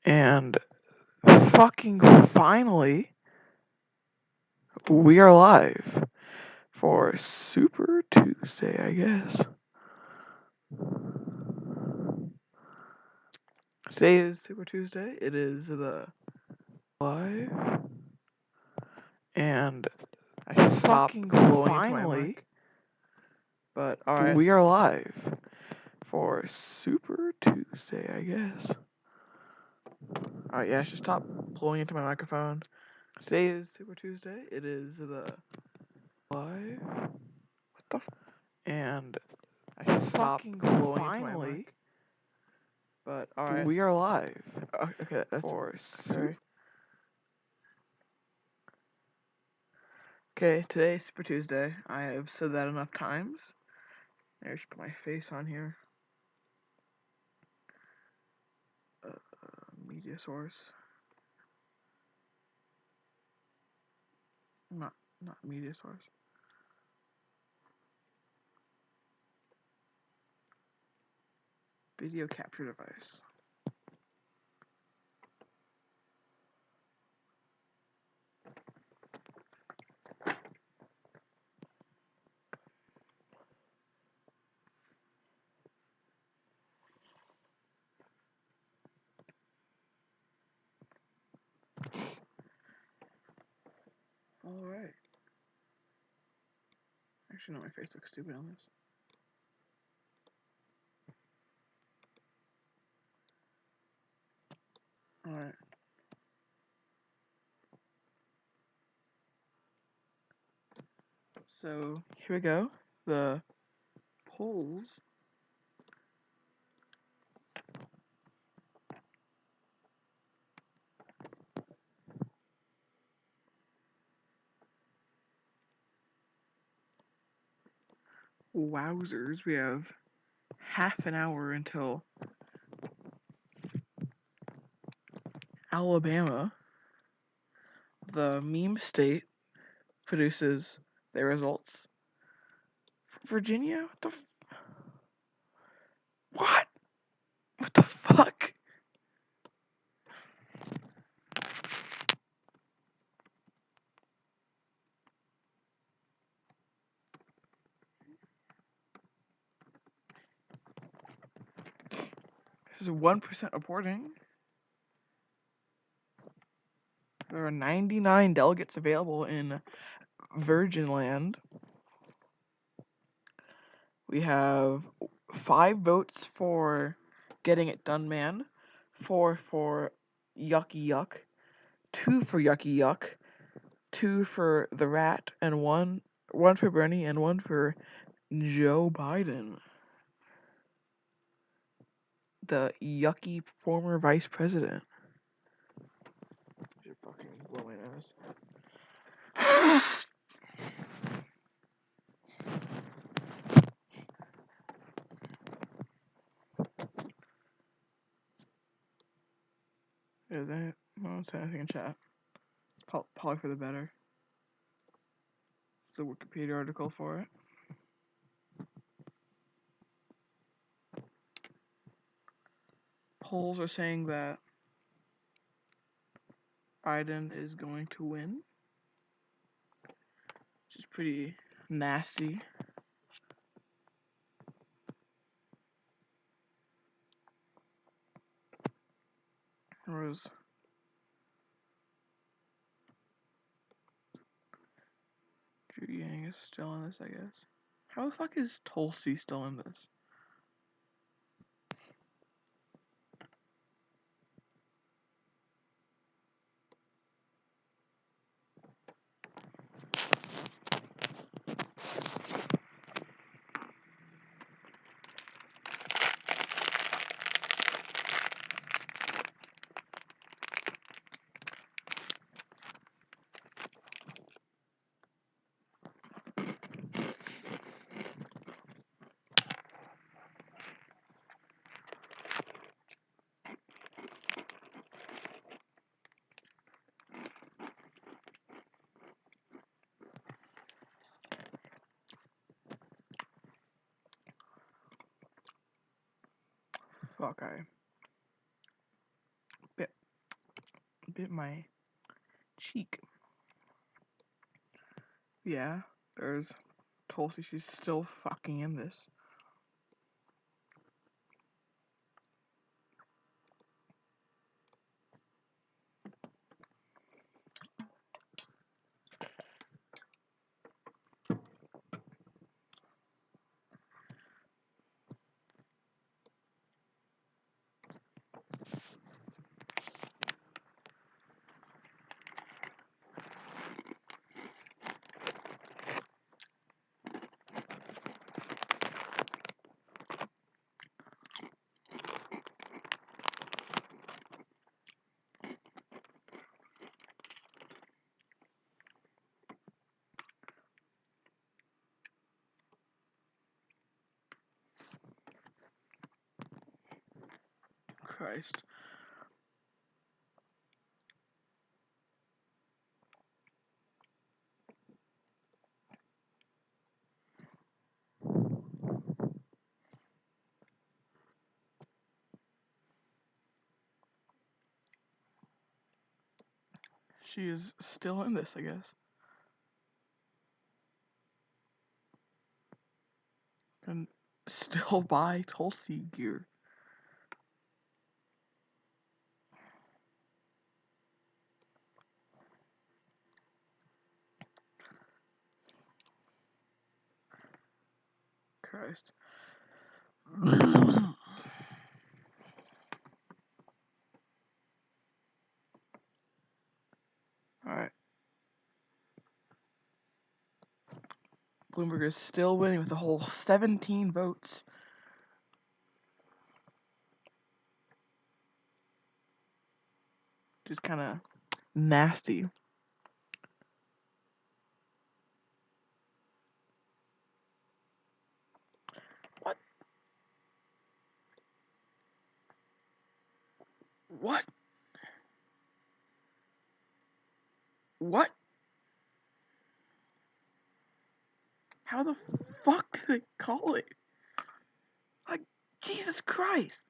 And fucking finally, we are live for Super Tuesday, I guess. Today is Super Tuesday. It is the live. And I should stop blowing into my mic. But alright, we are live for Super Tuesday, I guess. Alright, yeah, I should stop blowing into my microphone. Today is Super Tuesday. It is the live. What the and I should stop blowing into my mic. But alright, we are live. Okay, that's for Super. Okay, today's Super Tuesday. I have said that enough times. I should put my face on here. Media source. Not media source. Video capture device. Alright. Actually, no, my face looks stupid on this. Alright. So, here we go. The polls. Wowzers, we have half an hour until Alabama, the meme state, produces their results. Virginia? What? What the fuck? This is 1% reporting. There are 99 delegates available in Virgin Land. We have 5 votes for Getting It Done Man, 4 for Yucky Yuck, 2 for Yucky Yuck, 2 for The Rat, and 1 for Bernie, and 1 for Joe Biden, the yucky former vice president. You're fucking blow my nose. Is that? I won't say anything in chat. It's probably for the better. It's a Wikipedia article for it. Polls are saying that Biden is going to win, which is pretty nasty. Rose. Drew Yang is still in this, I guess. How the fuck is Tulsi still in this? Fuck, bit my cheek. Yeah, there's Tulsi. She's still fucking in this. Christ. She is still in this, I guess. And still buy Tulsi gear. Christ. Alright. Bloomberg is still winning with a whole 17 votes. Just kind of nasty. What? What? What? How the fuck did they call it? Like, Jesus Christ.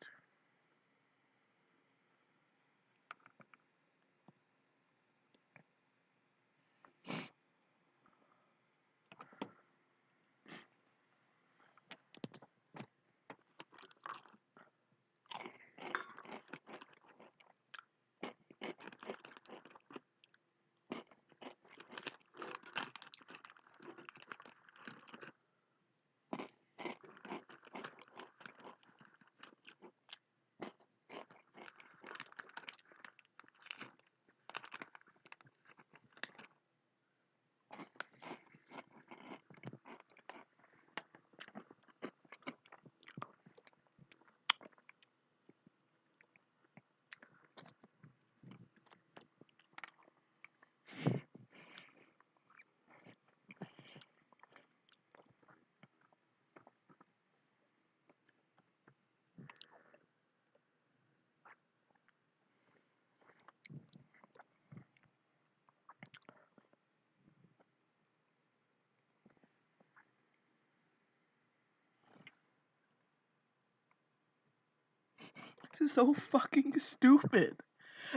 This is so fucking stupid.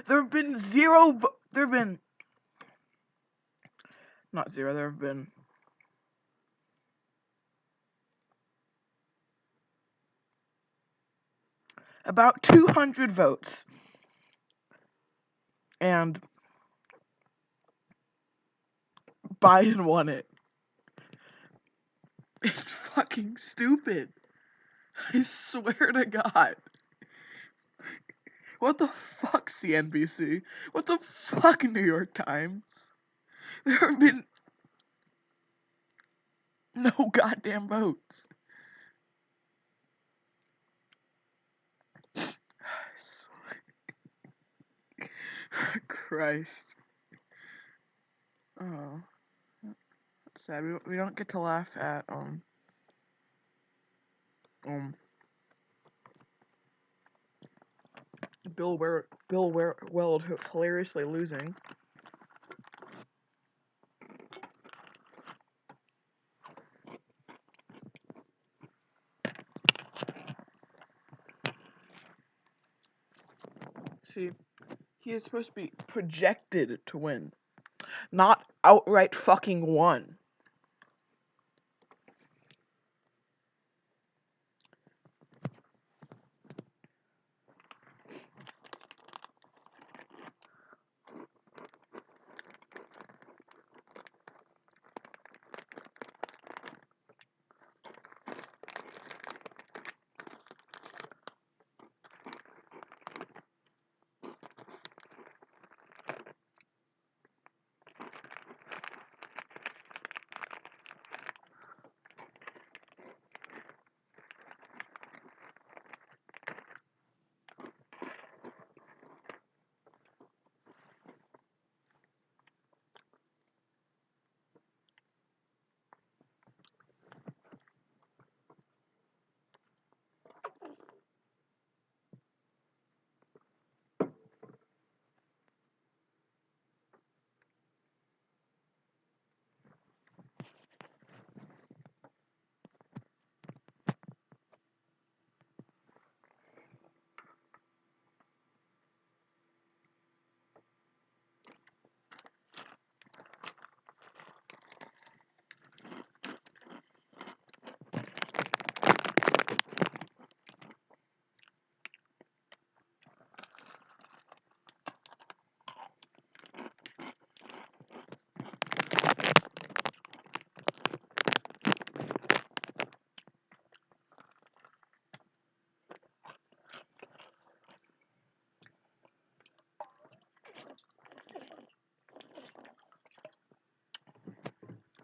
There have been not zero, there have been about 200 votes. And Biden won it. It's fucking stupid. I swear to God. What the fuck, CNBC? What the fuck, New York Times? There have been no goddamn votes. Christ. Oh. That's sad. We don't get to laugh at, Bill Weld hilariously losing. See, He is supposed to be projected to win, not outright fucking won.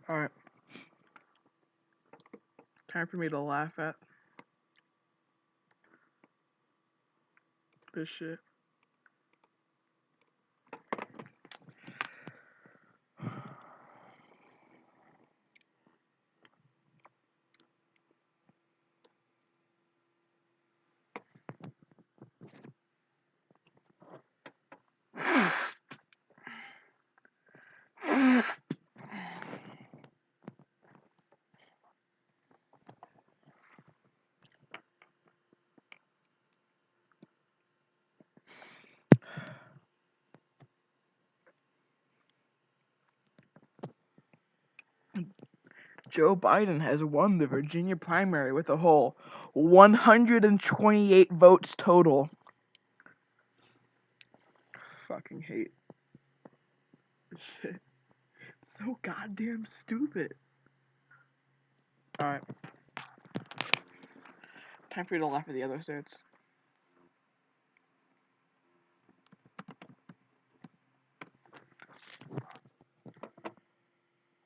Alright. Time for me to laugh at this shit. Joe Biden has won the Virginia primary with a whole 128 votes total. Fucking hate this shit. So goddamn stupid. Alright. Time for you to laugh at the other states.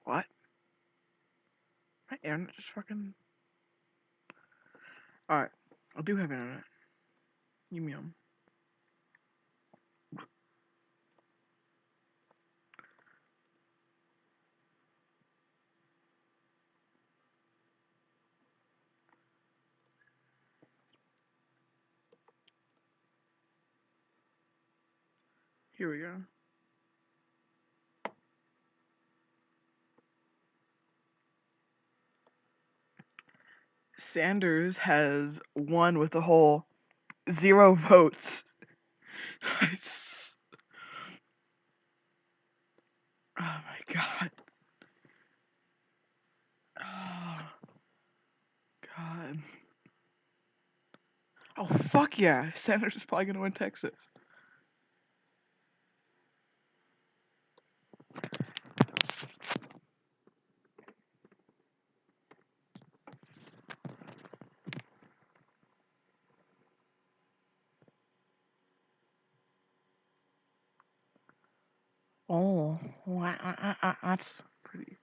What? My internet just fucking... Alright. I do have internet. Yum. Here we go. Sanders has won with a whole 0 votes. Oh my god. Oh god. Oh fuck yeah. Sanders is probably gonna win Texas. Oh, that's pretty.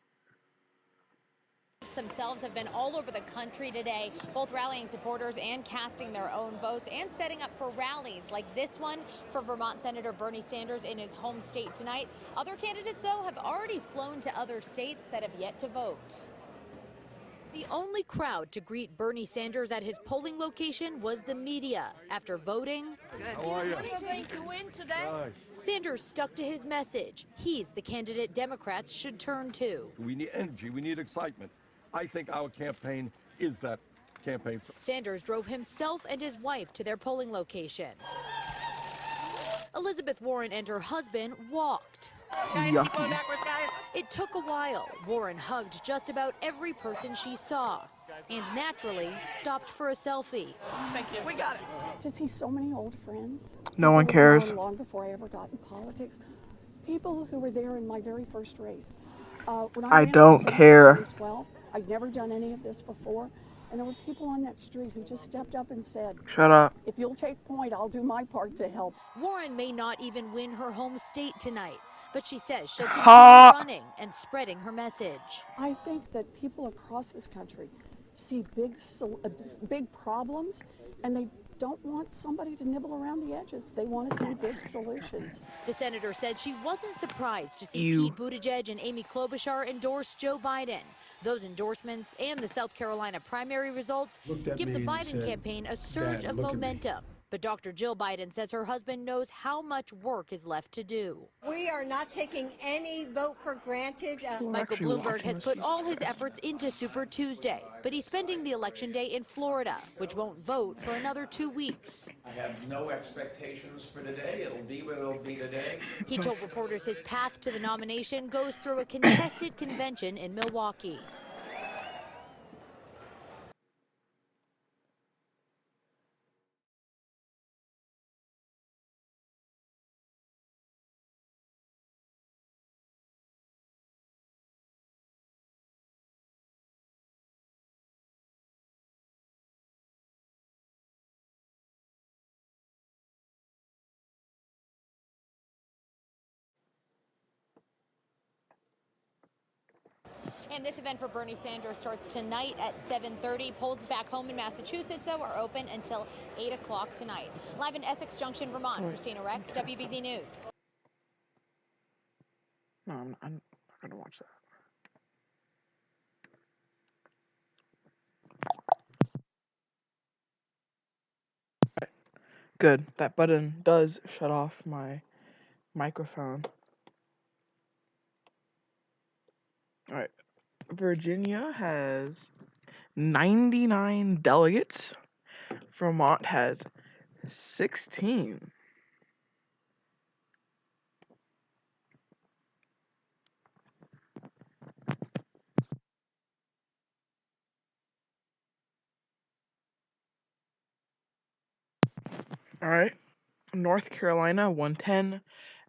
Themselves have been all over the country today, both rallying supporters and casting their own votes and setting up for rallies like this one for Vermont Senator Bernie Sanders in his home state tonight. Other candidates, though, have already flown to other states that have yet to vote. The only crowd to greet Bernie Sanders at his polling location was the media. After voting, how are you? What are you going to win today? Sanders stuck to his message. He's the candidate Democrats should turn to. We need energy. We need excitement. I think our campaign is that campaign. Sanders drove himself and his wife to their polling location. Elizabeth Warren and her husband walked. Yucky. It took a while. Warren hugged just about every person she saw and naturally stopped for a selfie. Thank you. We got it. To see so many old friends. No one People who've cares. known long before I ever got in politics. People who were there in my very first race. When I ran for don't Senate in care. 2012, I'd never done any of this before. And there were people on that street who just stepped up and said, Shut up. if you'll take point, I'll do my part to help. Warren may not even win her home state tonight, but she says she'll continue Ha! running and spreading her message. I think that people across this country see big problems, and they don't want somebody to nibble around the edges. They want to see big solutions. The senator said she wasn't surprised to see Ew. Pete Buttigieg and Amy Klobuchar endorse Joe Biden. Those endorsements and the South Carolina primary results give the Biden campaign a surge of momentum. But Dr. Jill Biden says her husband knows how much work is left to do. We are not taking any vote for granted. Michael Bloomberg has put all his efforts into Super Tuesday, but he's spending the election day in Florida, which won't vote for another 2 weeks. I have no expectations for today. It'll be what it'll be today. He told reporters his path to the nomination goes through a contested convention in Milwaukee. And this event for Bernie Sanders starts tonight at 7:30. Polls back home in Massachusetts, though, are open until 8 o'clock tonight. Live in Essex Junction, Vermont, Christina Rex, WBZ News. No, I'm not gonna watch that. Good. That button does shut off my microphone. Alright. Virginia has 99 delegates. Vermont has 16. Alright. North Carolina 110.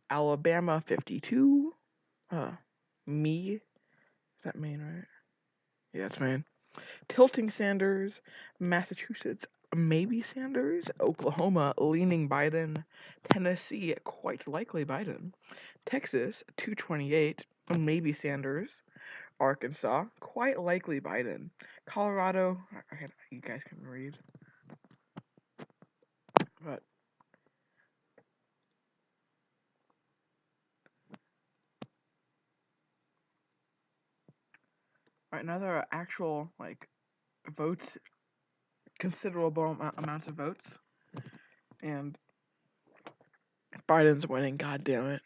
Alabama 52. Is that Maine, right? Yeah, it's Maine. Tilting Sanders. Massachusetts, maybe Sanders. Oklahoma, leaning Biden. Tennessee, quite likely Biden. Texas, 228, maybe Sanders. Arkansas, quite likely Biden. Colorado, you guys can read. But right now there are actual votes, considerable amounts of votes, and Biden's winning. God damn it.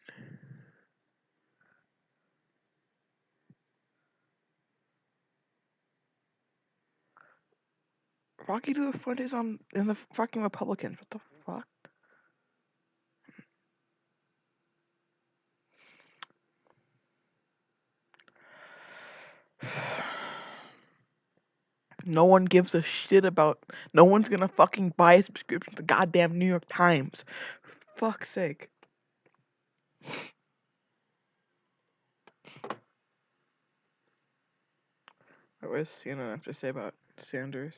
Rocky to the foot is in the fucking Republicans. What the fuck? No one gives a shit about. No one's gonna fucking buy a subscription to the goddamn New York Times. For fuck's sake. What does CNN have to say about Sanders?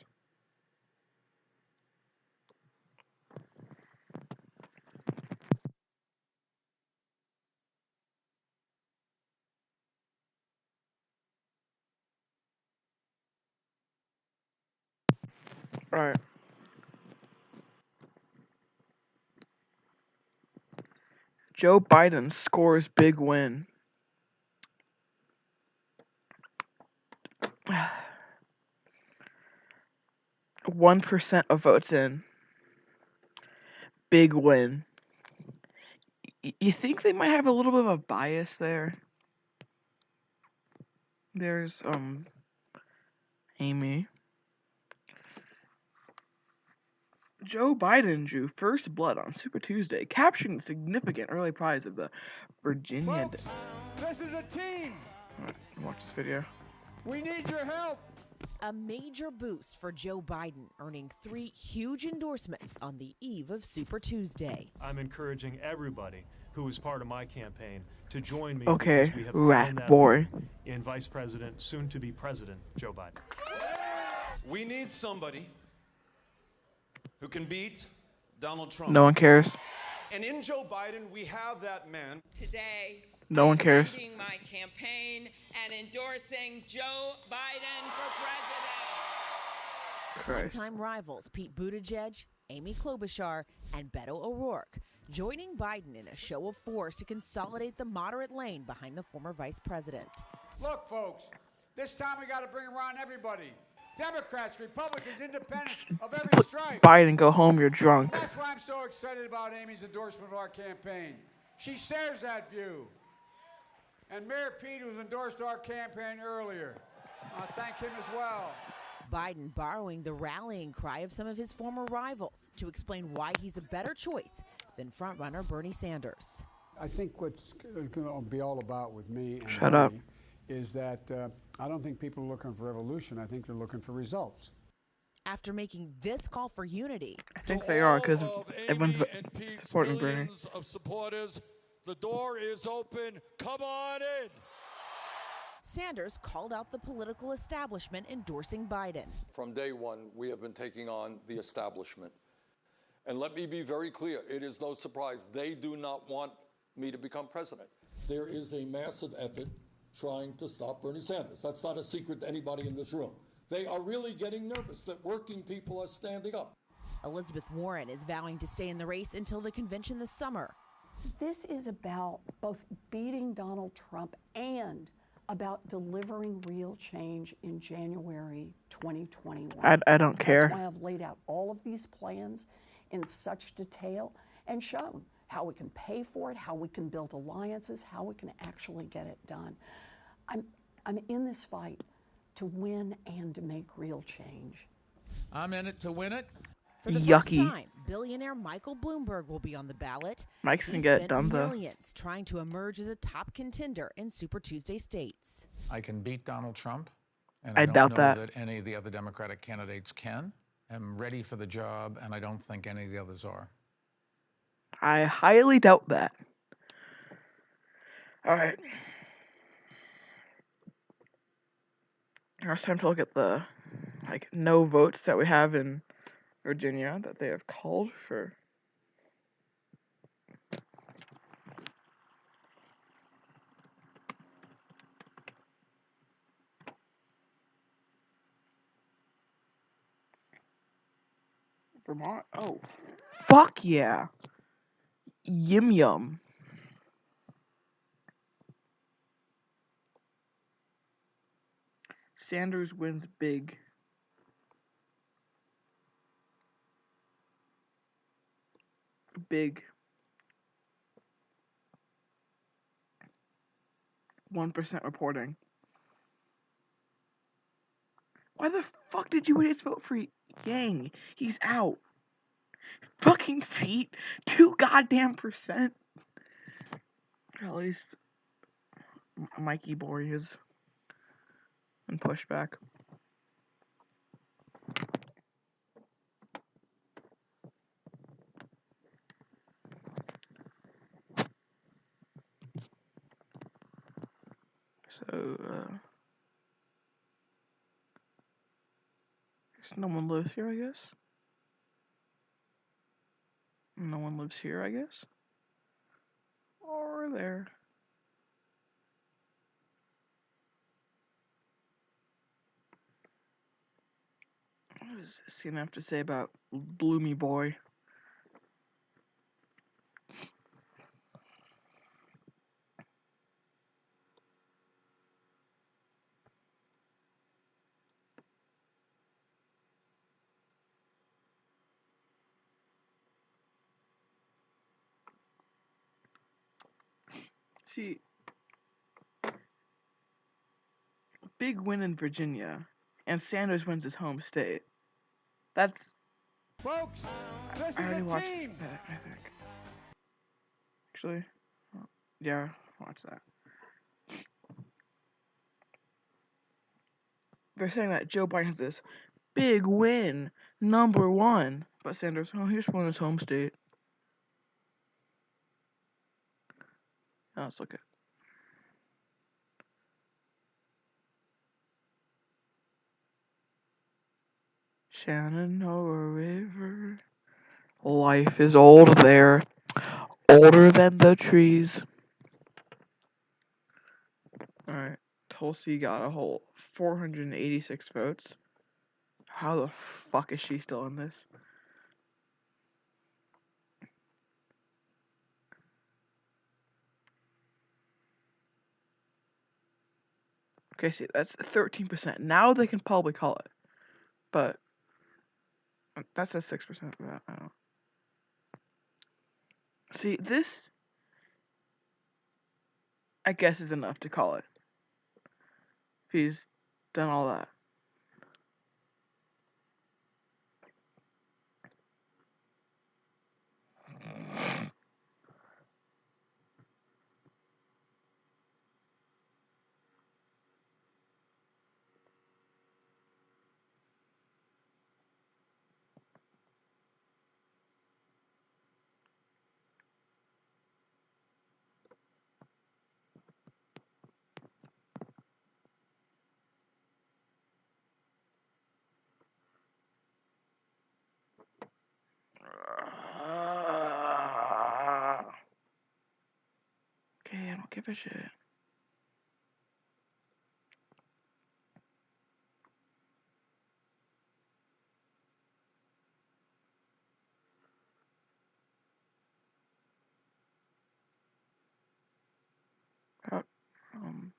Alright. Joe Biden scores big win. 1% of votes in. Big win. You think they might have a little bit of a bias there? There's Amy. Joe Biden drew first blood on Super Tuesday, capturing the significant early prize of the Virginia. Folks, this is a team. Alright, watch this video. We need your help. A major boost for Joe Biden, earning 3 huge endorsements on the eve of Super Tuesday. I'm encouraging everybody who is part of my campaign to join me Okay, because we have rat found that boy. in Vice President, soon to be President, Joe Biden. We need somebody who can beat Donald Trump. No one cares. And in Joe Biden, we have that man. Today, no one cares. Ending my campaign and endorsing Joe Biden for president. One-time rivals Pete Buttigieg, Amy Klobuchar, and Beto O'Rourke joining Biden in a show of force to consolidate the moderate lane behind the former vice president. Look, folks, this time we got to bring around everybody. Democrats, Republicans, Independents of every stripe. Biden, go home, you're drunk. That's why I'm so excited about Amy's endorsement of our campaign. She shares that view. And Mayor Pete, who's endorsed our campaign earlier, thank him as well. Biden borrowing the rallying cry of some of his former rivals to explain why he's a better choice than frontrunner Bernie Sanders. I think what's going to be all about with me and Shut up. is that I don't think people are looking for evolution. I think they're looking for results. After making this call for unity, I think they are because everyone's supporting Bernie. Millions of supporters, the door is open. Come on in. Sanders called out the political establishment endorsing Biden. From day one, we have been taking on the establishment. And let me be very clear, it is no surprise. They do not want me to become president. There is a massive effort trying to stop Bernie Sanders. That's not a secret to anybody in this room. They are really getting nervous that working people are standing up. Elizabeth Warren is vowing to stay in the race until the convention this summer. This is about both beating Donald Trump and about delivering real change in January 2021. I don't care. That's why I've laid out all of these plans in such detail and shown how we can pay for it, how we can build alliances, how we can actually get it done. I'm in this fight to win and to make real change. I'm in it to win it. For the Yucky. first time, billionaire Michael Bloomberg will be on the ballot. Mike's gonna He get it spent done though. millions trying to emerge as a top contender in Super Tuesday states. I can beat Donald Trump, and I I don't doubt know that. any of the other Democratic candidates can. I'm ready for the job, and I don't think any of the others are. I highly doubt that. All right. Now it's time to look at the no votes that we have in Virginia that they have called for. Vermont. Oh, fuck yeah. Yum yum. Sanders wins big. Big. 1% reporting. Why the fuck did you idiots vote for Yang? He's out. Fucking feet. 2 goddamn percent. At least Mikey Bory is in pushback. So, guess no one lives here, I guess. No one lives here, I guess. Or there. What does CNN have to say about Bloomy Boy? See, big win in Virginia, and Sanders wins his home state. That's Folks, this I is already a watched team. that, I think. Actually, yeah, watch that. They're saying that Joe Biden has this big win, #1. But Sanders, oh, he just won his home state. Now let's look at Shenandoah River. Life is old there, older than the trees. Alright, Tulsi got a whole 486 votes. How the fuck is she still in this? Okay, see, that's 13%. Now they can probably call it. But that's a 6%. I don't know. See, this, I guess, is enough to call it. If he's done all that. Okay, I don't give a shit. Um,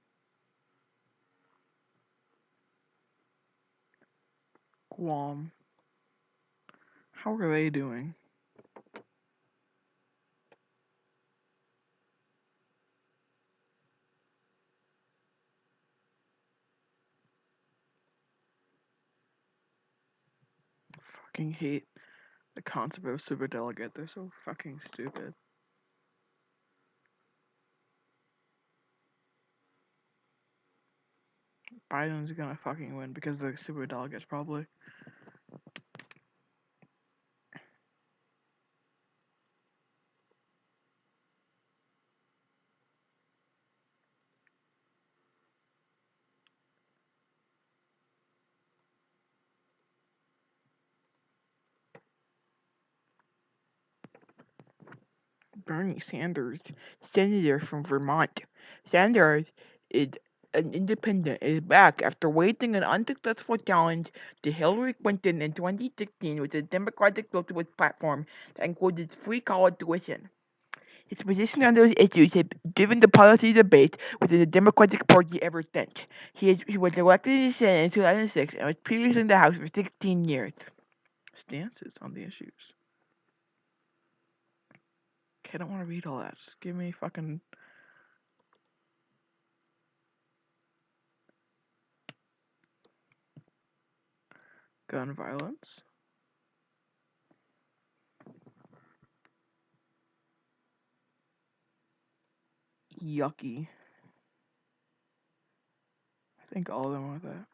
Guam. How are they doing? Fucking hate the concept of superdelegate. They're so fucking stupid. Biden's gonna fucking win because the superdelegates probably. Bernie Sanders, senator from Vermont. Sanders is an independent, is back after waging an unsuccessful challenge to Hillary Clinton in 2016 with a Democratic socialist platform that included free college tuition. His position on those issues has driven the policy debate within the Democratic Party ever since. He was elected to the Senate in 2006 and was previously in the House for 16 years. Stances on the issues. Okay, I don't want to read all that. Just give me fucking... gun violence. Yucky. I think all of them are that.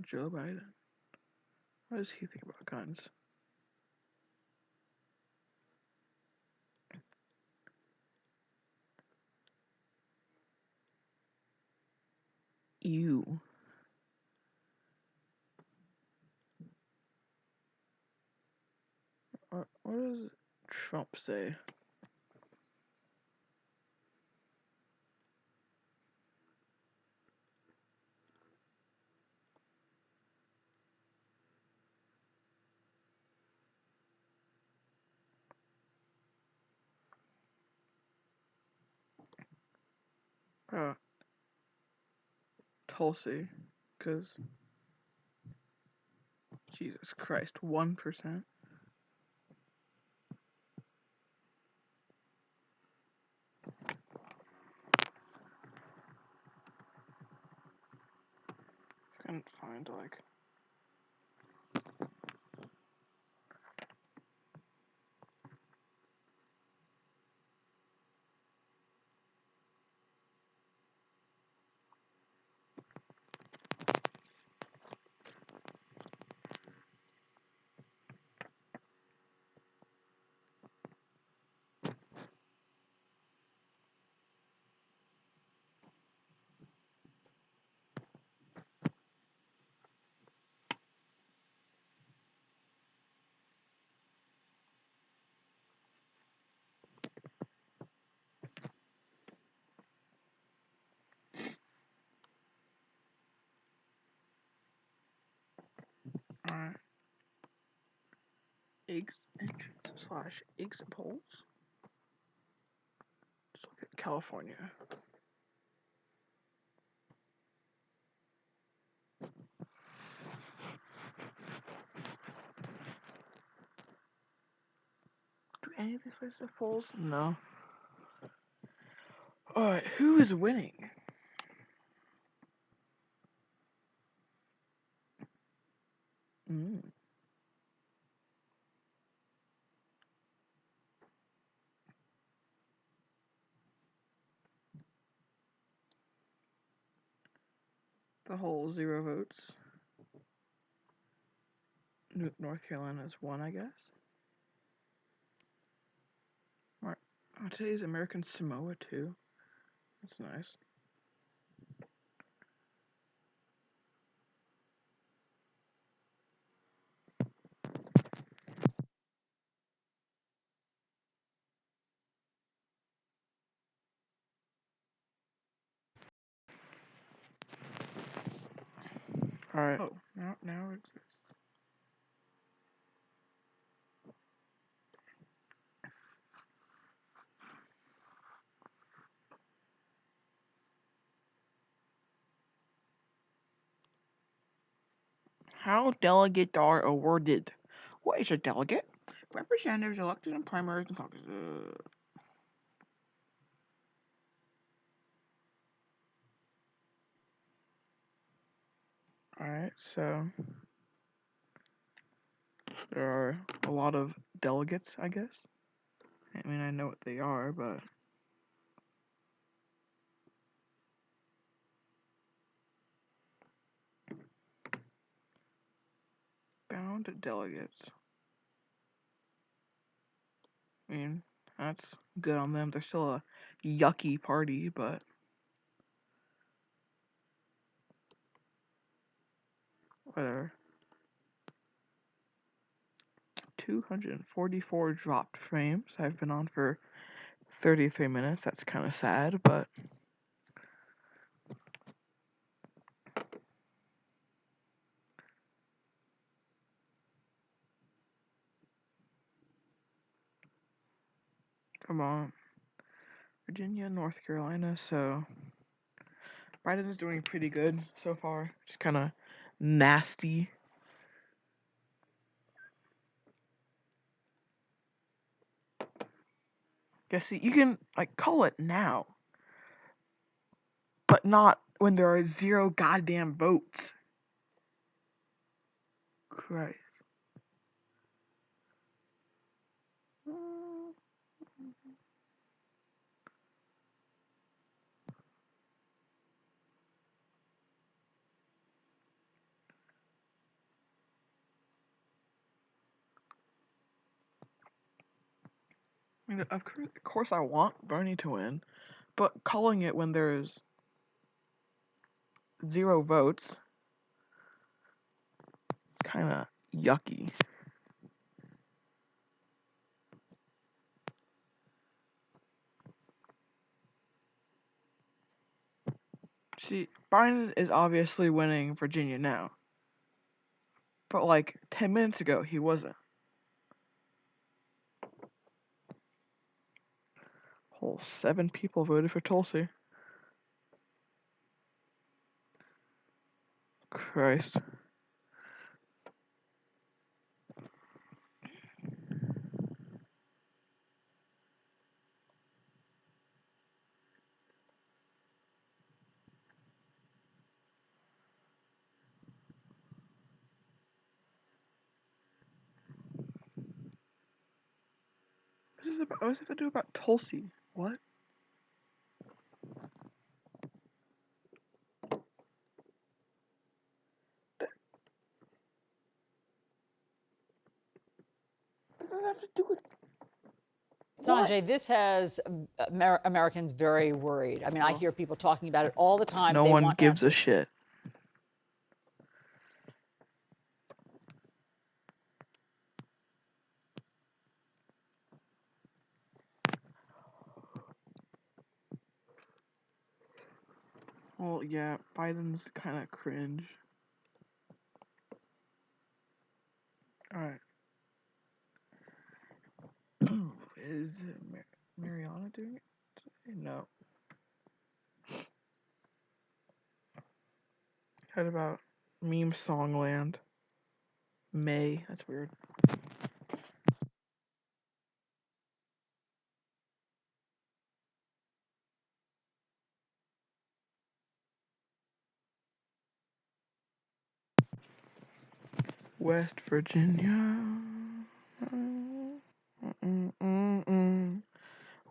Joe Biden. What does he think about guns? Ew. What does Trump say? Tulsi. Because, Jesus Christ, 1%? and find like. Alright. Eggs entrance / exit polls. Let's look at California. Do any of these places have polls? No. Alright, who is winning? The whole 0 votes. North Carolina is 1, I guess. Alright. Oh, today's American Samoa too. That's nice. Alright. Oh, now it exists. How delegates are awarded. What is a delegate? Representatives elected in primaries and caucuses. Alright, so there are a lot of delegates, I guess. I mean, I know what they are, but bound delegates. I mean, that's good on them. They're still a yucky party, but whatever. 244 dropped frames. I've been on for 33 minutes. That's kind of sad, but come on. Virginia, North Carolina, so Biden's doing pretty good so far. Just kind of nasty. Yeah, see, you can like call it now, but not when there are 0 goddamn votes. Christ. I mean, of course I want Bernie to win, but calling it when there's 0 votes, kind of yucky. See, Biden is obviously winning Virginia now, but like 10 minutes ago, he wasn't. Whole 7 people voted for Tulsi. Christ. What was it gonna do about Tulsi? What? What does that have to do with? Sanjay, this has Americans very worried. I mean, I hear people talking about it all the time. No They one want gives a answers. shit. Well, yeah, Biden's kind of cringe. Alright. Is Mariana doing it today? No. Heard about Meme Songland. May. That's weird. West Virginia.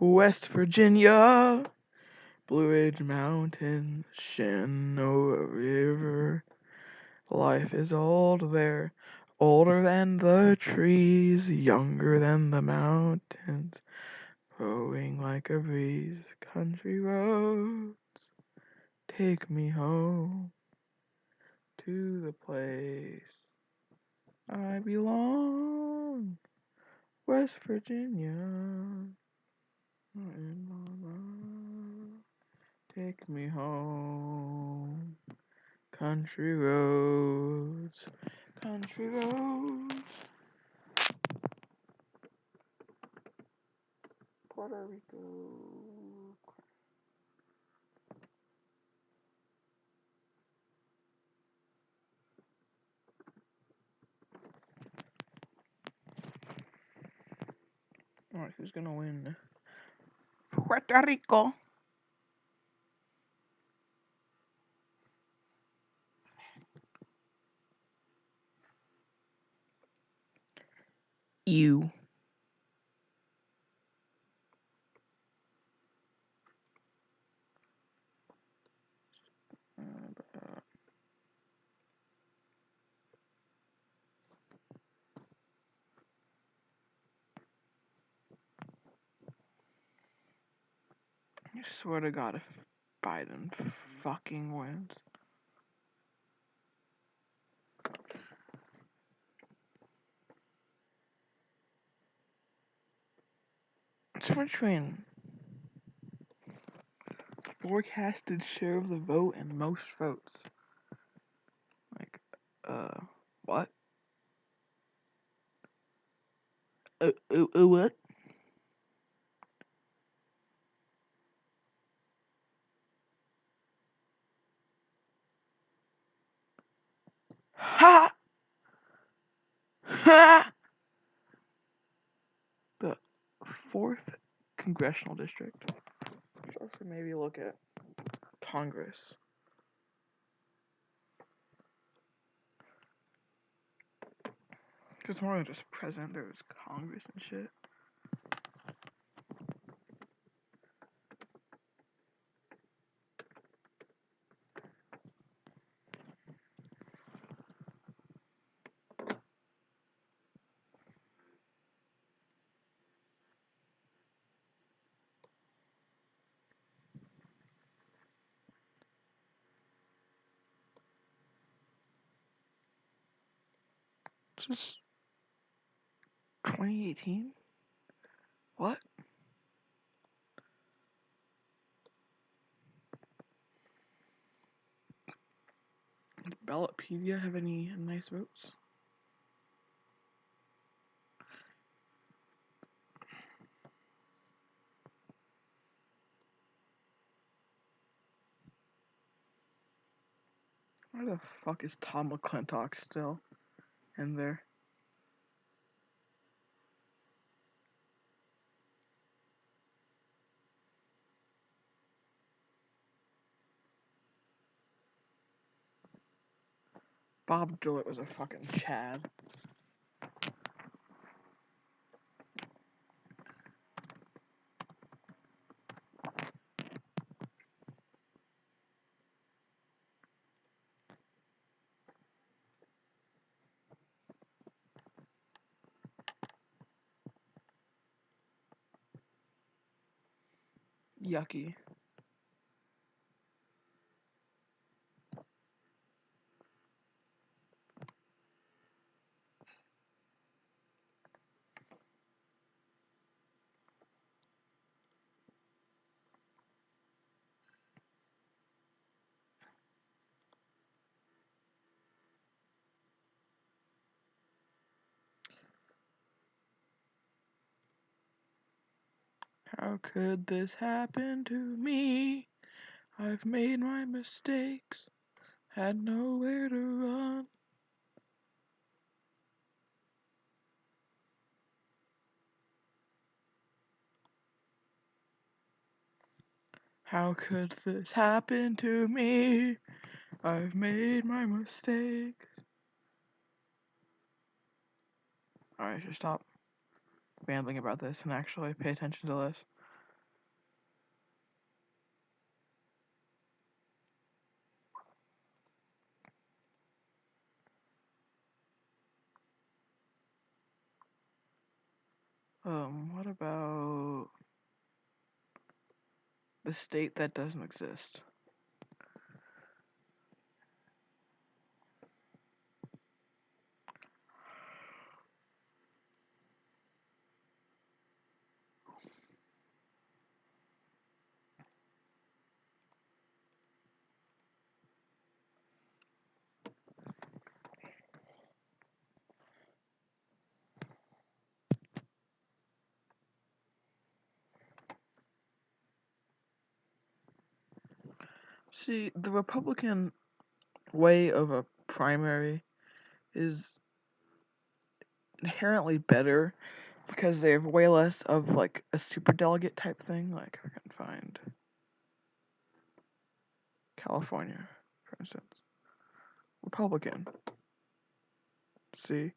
West Virginia. Blue Ridge Mountains. Shenandoah River. Life is old there. Older than the trees. Younger than the mountains. Growing like a breeze. Country roads. Take me home to the place I belong, West Virginia. Take me home, country roads, country roads. Puerto Rico. Alright, who's gonna win? Puerto Rico. You. I swear to God, if Biden fucking wins. It's between forecasted share of the vote and most votes. Like, what? What? Ha! Ha! The 4th congressional district. So maybe look at Congress. Because more than just president, there's Congress and shit. This is 2018? What? Did Ballotpedia have any nice votes? Why the fuck is Tom McClintock still in there? Bob Dillett was a fucking Chad. yucky. How could this happen to me? I've made my mistakes, had nowhere to run. How could this happen to me? I've made my mistakes. Alright, I should stop rambling about this and actually pay attention to this. What about the state that doesn't exist? See, the Republican way of a primary is inherently better because they have way less of like a superdelegate type thing. Like I can find California, for instance, Republican. See,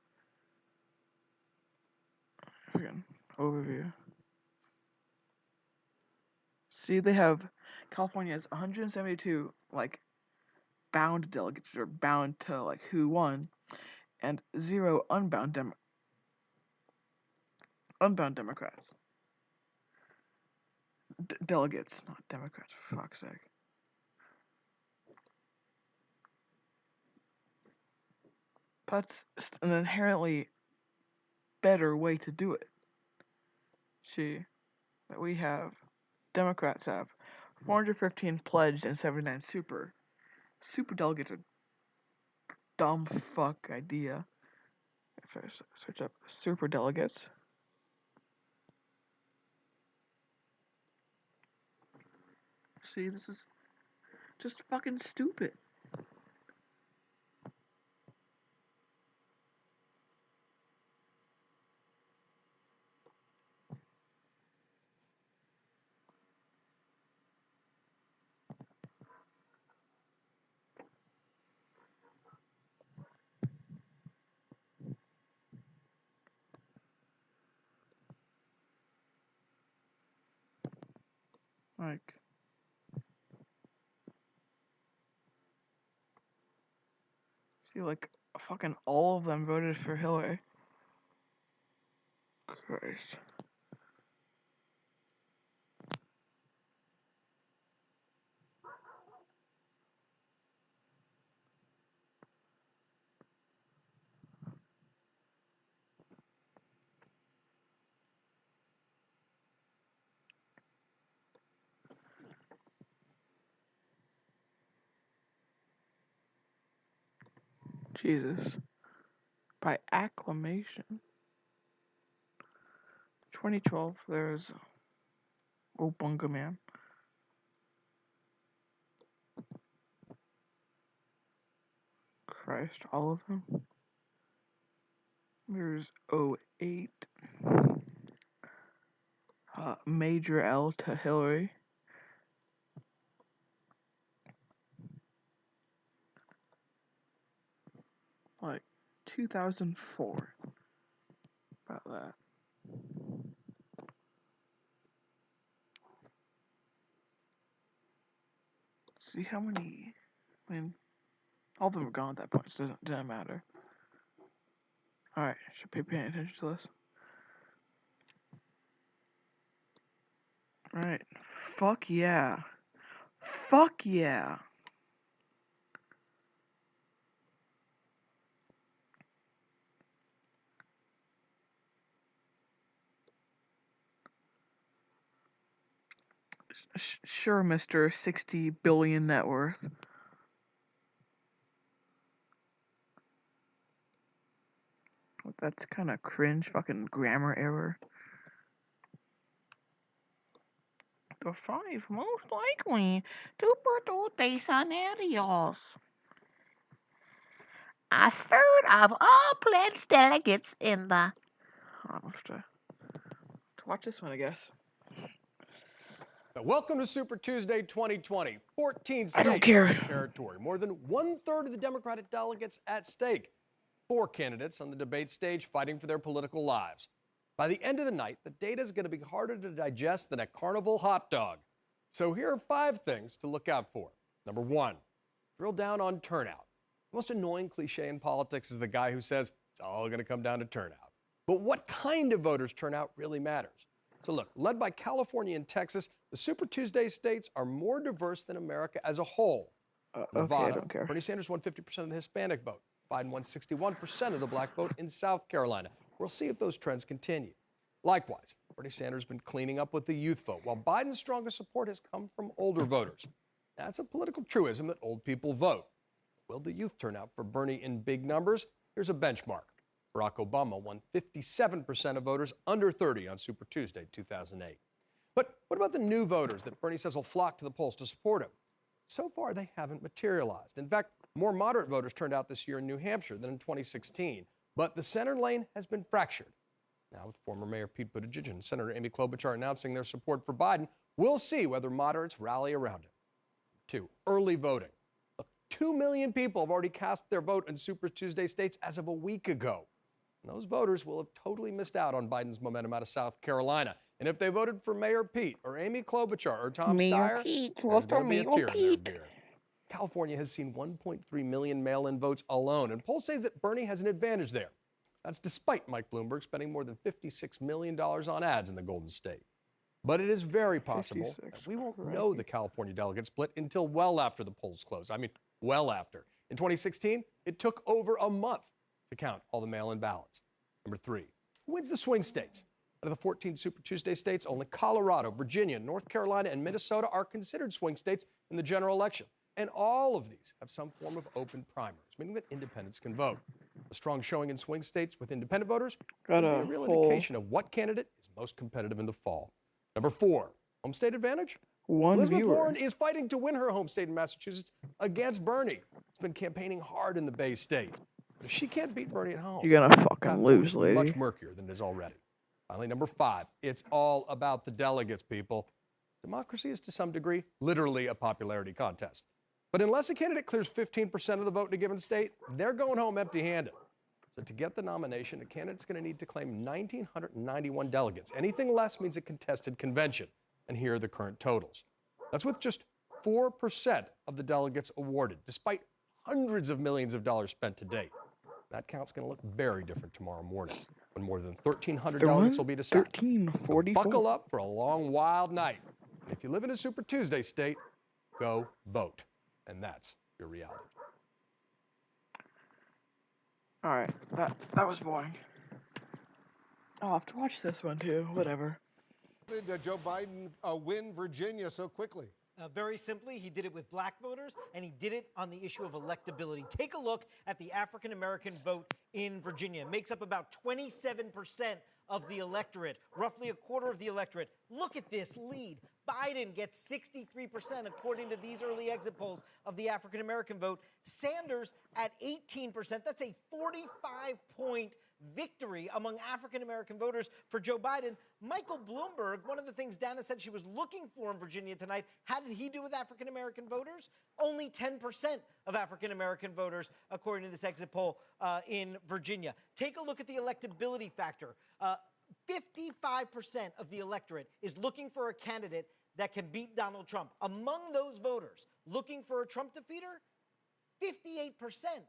again, overview. See, they have California has 172 like bound delegates or bound to like who won, and 0 unbound Democrats. Delegates, not Democrats, for fuck's sake. That's an inherently better way to do it. See, that we have, Democrats have 415 pledged and 79 super. Super delegates are dumb fuck idea. If I search up super delegates. See, this is just fucking stupid. Like, see, like, fucking all of them voted for Hillary. Christ. Jesus. By acclamation. 2012, there's Obunga Man. Christ, all of them. There's 08. Major L to Hillary. Like 2004. About that. See how many. I mean, all of them are gone at that point, so it doesn't matter. Alright, should be paying attention to this. Right. Fuck yeah. Fuck yeah. Sure, Mr. 60 billion net worth. That's kind of cringe, fucking grammar error. The 5 most likely to produce scenarios. A third of all pledged delegates in the... I'll have to watch this one, I guess. Welcome to Super Tuesday 2020. 14 states I don't care. and territory. More than 1/3 of the Democratic delegates at stake. 4 candidates on the debate stage fighting for their political lives. By the end of the night, the data is going to be harder to digest than a carnival hot dog. So here are 5 things to look out for. Number 1, drill down on turnout. The most annoying cliche in politics is the guy who says it's all going to come down to turnout. But what kind of voters turnout really matters. So look, led by California and Texas, the Super Tuesday states are more diverse than America as a whole. Nevada, okay, I don't care. Bernie Sanders won 50% of the Hispanic vote. Biden won 61% of the black vote in South Carolina. We'll see if those trends continue. Likewise, Bernie Sanders has been cleaning up with the youth vote, while Biden's strongest support has come from older voters. That's a political truism that old people vote. Will the youth turn out for Bernie in big numbers? Here's a benchmark. Barack Obama won 57% of voters under 30 on Super Tuesday 2008. But what about the new voters that Bernie says will flock to the polls to support him? So far, they haven't materialized. In fact, more moderate voters turned out this year in New Hampshire than in 2016. But the center lane has been fractured. Now, with former Mayor Pete Buttigieg and Senator Amy Klobuchar announcing their support for Biden, we'll see whether moderates rally around him. 2, early voting. Look, 2 million people have already cast their vote in Super Tuesday states as of a week ago. And those voters will have totally missed out on Biden's momentum out of South Carolina. And if they voted for Mayor Pete or Amy Klobuchar or Tom Steyer, there's going to be a tear in their beer. California has seen 1.3 million mail-in votes alone, and polls say that Bernie has an advantage there. That's despite Mike Bloomberg spending more than $56 million on ads in the Golden State. But it is very possible that we won't know the California delegate split until well after the polls close. I mean, well after. In 2016, it took over a month to count all the mail-in ballots. Number 3, who wins the swing states? Out of the 14 Super Tuesday states, only Colorado, Virginia, North Carolina, and Minnesota are considered swing states in the general election. And all of these have some form of open primaries, meaning that independents can vote. A strong showing in swing states with independent voters could be a real indication of what candidate is most competitive in the fall. Number 4, home state advantage. Elizabeth Warren is fighting to win her home state in Massachusetts against Bernie. She's been campaigning hard in the Bay State. But if she can't beat Bernie at home, you're gonna fucking lose, lady. Much murkier than it is already. Finally, number 5, it's all about the delegates, people. Democracy is to some degree literally a popularity contest. But unless a candidate clears 15% of the vote in a given state, they're going home empty-handed. So to get the nomination, a candidate's going to need to claim 1,991 delegates. Anything less means a contested convention. And here are the current totals. That's with just 4% of the delegates awarded, despite hundreds of millions of dollars spent to date. That count's going to look very different tomorrow morning, when more than 1,300 delegates will be decided. 1,344. So buckle up for a long, wild night. And if you live in a Super Tuesday state, go vote. And that's your reality. All right, that was boring. I'll have to watch this one too. Whatever. Did Joe Biden win Virginia so quickly? Very simply, he did it with black voters, and he did it on the issue of electability. Take a look at the African-American vote in Virginia. It makes up about 27% of the electorate, roughly a quarter of the electorate. Look at this lead. Biden gets 63%, according to these early exit polls, of the African-American vote. Sanders at 18%. That's a 45-point victory among African-American voters for Joe Biden. Michael Bloomberg, one of the things Dana said she was looking for in Virginia tonight, how did he do with African-American voters? Only 10% of African-American voters, according to this exit poll in Virginia. Take a look at the electability factor. 55% of the electorate is looking for a candidate that can beat Donald Trump. Among those voters looking for a Trump defeater, 58%,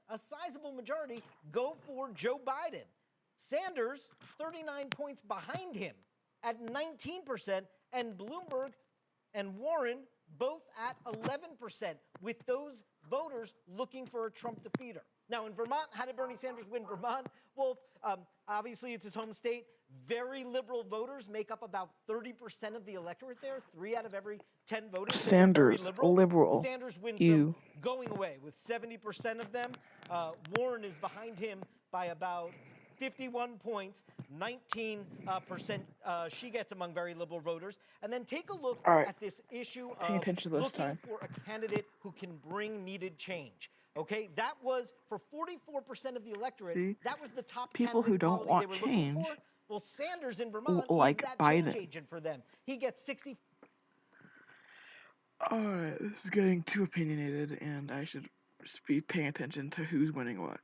a sizable majority, go for Joe Biden. Sanders, 39 points behind him at 19%, and Bloomberg and Warren both at 11%, with those voters looking for a Trump defeater. Now, in Vermont, how did Bernie Sanders win Vermont? Wolf, obviously it's his home state. Very liberal voters make up about 30% of the electorate there. 3 out of every 10 voters say they're very Sanders, liberal. liberal. Sanders wins You. them going away with 70% of them. Warren is behind him by about 51 points, 19% she gets among very liberal voters. And then take a look All right. at this issue Paying of attention this looking time. for a candidate who can bring needed change. Okay, that was for 44% of the electorate. See? That was the top People who candidate don't quality want they were looking change for. Well, Sanders in Vermont like is that Biden. change agent for them. He gets 60. Alright, this is getting too opinionated, and I should just be paying attention to who's winning what.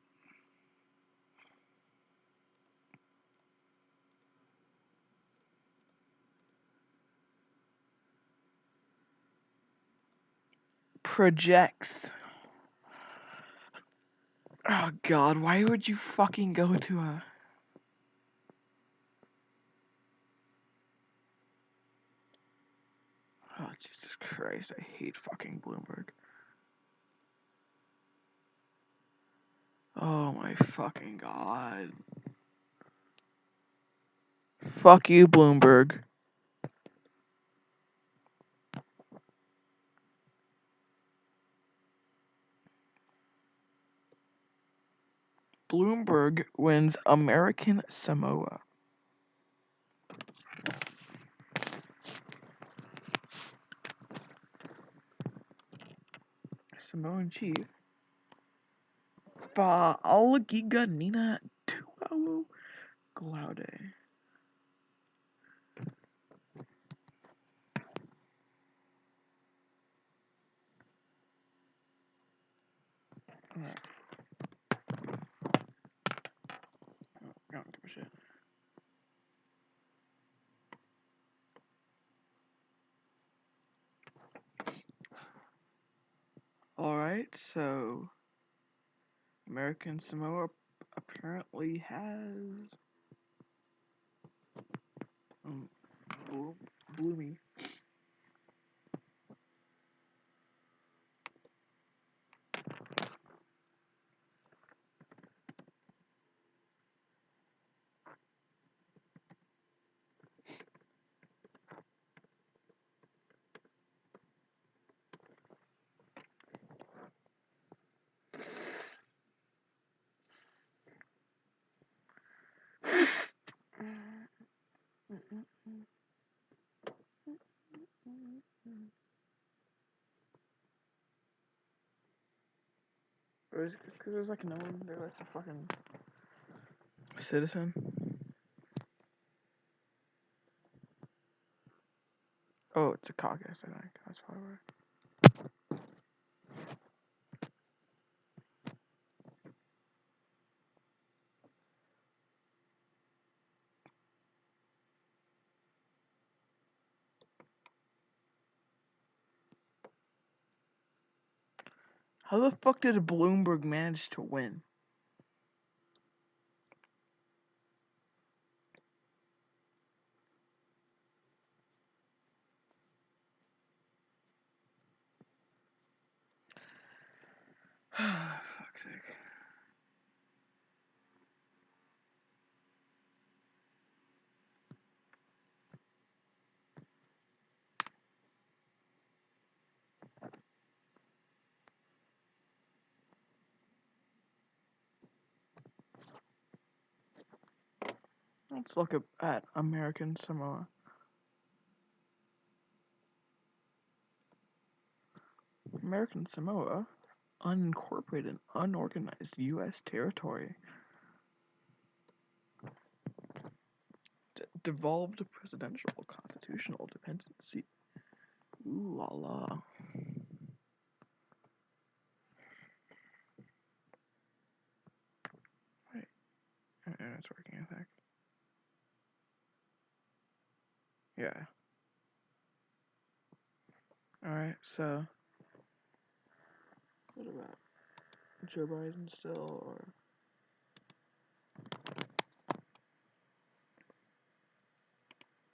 Projects. Oh god, why would you fucking go to a... Oh, Jesus Christ, I hate fucking Bloomberg. Oh my fucking god. Fuck you, Bloomberg. Bloomberg wins American Samoa. Samoan chief. Fa'alagiganina Tuau Glaude. Alright. I don't give a shit. Alright, so American Samoa apparently has Bloomy. Or is it because there's like no one there that's a fucking citizen? Oh, it's a caucus, I think. That's probably right. How the fuck did Bloomberg manage to win? Fuck's sake. Let's look at American Samoa. American Samoa, unincorporated, unorganized U.S. territory. Devolved presidential constitutional dependency. Ooh la la. Wait. It's working, I think. Yeah. Alright, so. What about Joe Biden still, or.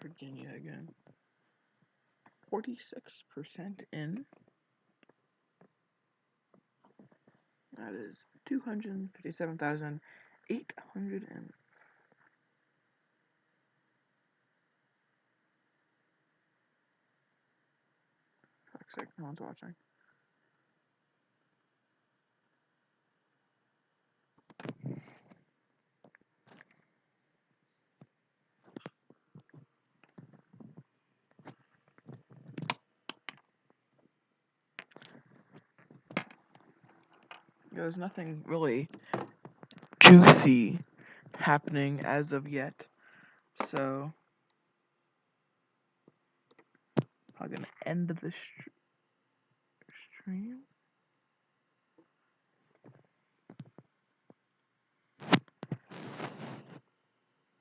Virginia again? 46% in. That is 257,800 and. Fuck's sake, no one's watching. There's nothing really juicy happening as of yet, so I'm gonna end the stream.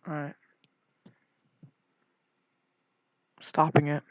Alright. Stopping it.